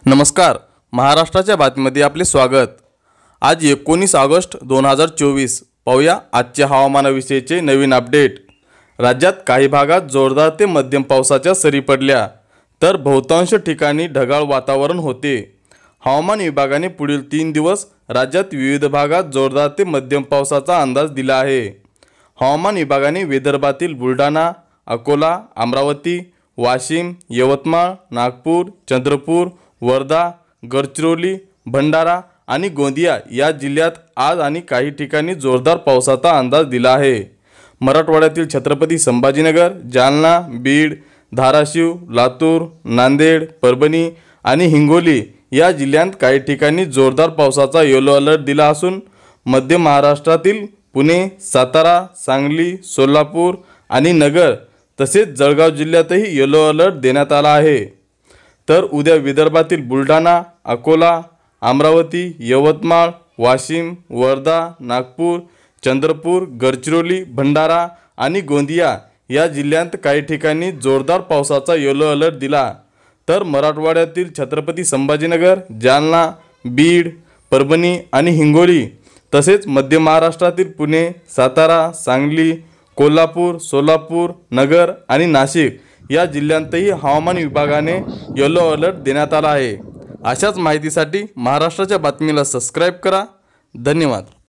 नमस्कार, महाराष्ट्राच्या बातमीमध्ये आपले स्वागत। आज 19 ऑगस्ट 2024 पाहूया आजच्या हवामानाविषयीचे नवीन अपडेट। राज्यात काही भागात जोरदार ते मध्यम पावसाच्या सरी पडल्या, तर बहुतांश ठिकाणी ढगाळ वातावरण होते। हवामान विभागाने पुढील 3 दिवस राज्यात विविध भागात जोरदार ते मध्यम पावसाचा अंदाज दिला आहे। हवामान विभागाने विदर्भातील बुलढाणा, अकोला, अमरावती, वाशिम, यवतमाळ, नागपूर, चंद्रपूर, वर्धा, गडचिरोली, भंडारा आणि गोंदिया या जिल्ह्यात आज आणि काही ठिकाणी जोरदार पावसाचा अंदाज दिला आहे। मराठवाड्यातील छत्रपती संभाजीनगर, जालना, बीड, धाराशिव, लातूर, नांदेड, परभणी आणि हिंगोली या जिल्ह्यांत काही ठिकाणी जोरदार पावसाचा येलो अलर्ट दिला असून मध्य महाराष्ट्रातील पुणे, सातारा, सांगली, सोलापूर आणि नगर तसेच जळगाव जिल्ह्यातही येलो अलर्ट देण्यात आला आहे। तर उद्या विदर्भातील बुलढाणा, अकोला, अमरावती, यवतमाळ, वाशिम, वर्धा, नागपूर, चंद्रपूर, गडचिरोली, भंडारा आणि गोंदिया या जिल्ह्यांत काही ठिकाणी जोरदार पावसाचा येलो अलर्ट दिला। तर मराठवाड्यातील छत्रपती संभाजीनगर, जालना, बीड, परभणी आणि हिंगोली तसेच मध्य महाराष्ट्रातील पुणे, सातारा, सांगली, कोल्हापूर, सोलापूर, नगर आणि नाशिक या जिल्ह्यांतही हवामान विभागाने येलो अलर्ट देण्यात आला आहे। अशाच माहितीसाठी महाराष्ट्राच्या बातमीला सबस्क्राइब करा। धन्यवाद।